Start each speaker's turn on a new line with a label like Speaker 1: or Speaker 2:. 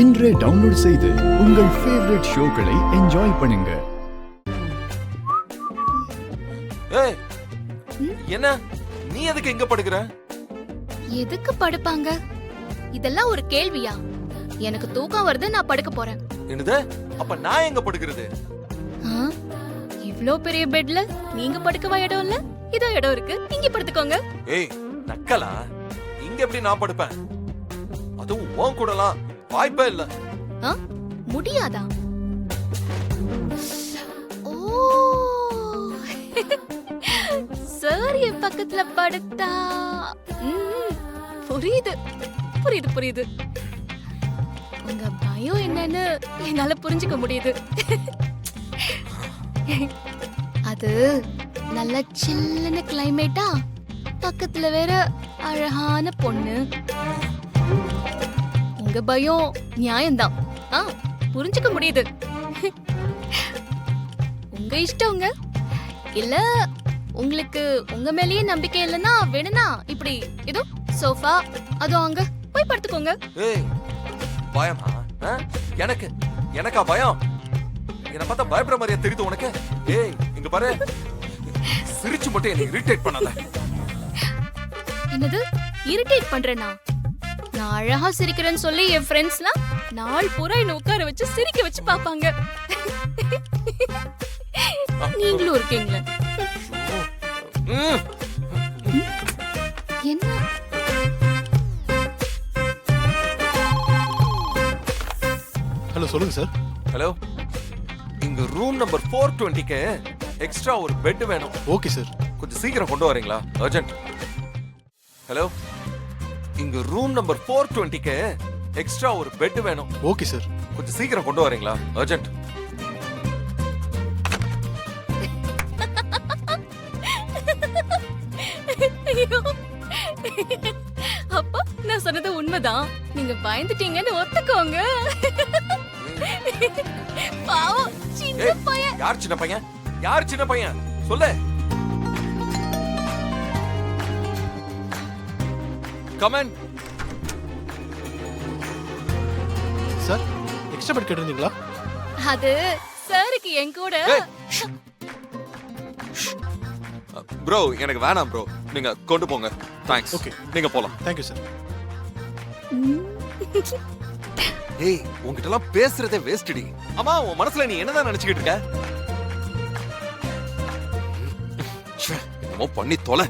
Speaker 1: இன்றே டவுன்லோட் செய்து உங்கள் ஃபேவரட் ஷோக்களை என்ஜாய் பண்ணுங்க.
Speaker 2: ஏய், என்ன நீ எதுக்கு எங்க படுக்கிற?
Speaker 3: எதுக்கு படுப்பாங்க? இதெல்லாம் ஒரு கேள்வியா? எனக்கு தூக்கம் வருது, நான் படுக்க போறேன்.
Speaker 2: என்னது? அப்ப நான் எங்க படுக்கிறது?
Speaker 3: இவ்ளோ பெரிய பெட்ல நீங்க படுக்கவா இடம் இல்ல? இதோ இடம் இருக்கு, இங்க படுத்துக்கோங்க.
Speaker 2: ஏய், நக்கலா? இங்க எப்படி நான் படுப்பேன்? அதுவும் உன் கூடலாம் வாய்ப்பே இல்ல.
Speaker 3: முடியாதா? ஓ, சார் என் பக்கத்துல படுத்தா புரியுது புரியுது புரியுது. உங்க பயம் என்னன்னு என்னால புரிஞ்சுக்க முடியுது. அது நல்ல சில்லுன்னு கிளைமேட்டா, பக்கத்துல வேற அழகான பொண்ணு. உங்க பயம் நியாயம்தான், புரிஞ்சுக்க முடியுது. உங்க இஷ்டங்க. இல்ல உங்களுக்கு உங்க மேலேயே நம்பிக்கை இல்லைன்னா வேணும்னா இப்படி இதோ சோஃபா அதோ அங்க போய் படுத்துக்கோங்க.
Speaker 2: ஏய், பயமா? எனக்கா பயம்? என்ன பார்த்தா பயப்படுற மாதிரியா தெரியுது உனக்கு? ஏய், இங்க பாரு, சிரிச்சு மட்டும் என்னை இரிட்டேட் பண்ணாத.
Speaker 3: என்னது இரிட்டேட் பண்றேனா? நான் அழகா சிரிக்கிறேன்னு சொல்லி என் ஃப்ரெண்ட்ஸ்லாம் நாள் பூரா என்ன உட்கார வச்சு சிரிக்க வச்சு பாப்பாங்க. நீங்களும் இருக்கீங்களா? என்ன?
Speaker 4: ஹலோ, சொல்லுங்க சார்.
Speaker 2: ஹலோ, இங்க ரூம் நம்பர் 420க்கு எக்ஸ்ட்ரா ஒரு பெட் வேணும்.
Speaker 4: Okay sir.
Speaker 2: கொஞ்சம் சீக்கிரம் கொண்டு வரீங்களா? அர்ஜென்ட். ஹலோ, இங்க ரூம் நம்பர் 420க்கு எக்ஸ்ட்ரா ஒரு பெட் வேணும்.
Speaker 4: Okay sir.
Speaker 2: கொஞ்சம் சீக்கிரம் கொண்டு வரீங்களா? அர்ஜென்ட்.
Speaker 3: அப்பா, நான் சொன்னது உண்மைதான். நீங்க பயந்துட்டீங்கன்னு ஒத்துக்கோங்க. பாவம் சின்ன பையன்.
Speaker 2: யார் சின்ன பையன்? யார் சின்ன பையன்? சொல்லு. கமெண்ட்.
Speaker 4: சார், எக்ஸ்ட்ரா பெட் கேட்டிருந்தீங்களா?
Speaker 3: அது சாருக்கு என் கூட.
Speaker 2: ப்ரோ, எனக்கு வேணாம் ப்ரோ. நீங்க கொண்டு போங்க. தேங்க்ஸ்.
Speaker 4: ஓகே,
Speaker 2: நீங்க போலாம்.
Speaker 4: Thank you sir.
Speaker 2: ஏய், உன்கிட்ட எல்லாம் பேசுறதே வேஸ்ட்டி. அம்மா, உன் மனசுல நீ என்னதான் நினைச்சுக்கிட்டு இருக்க? என்னமோ பண்ணி தொலை.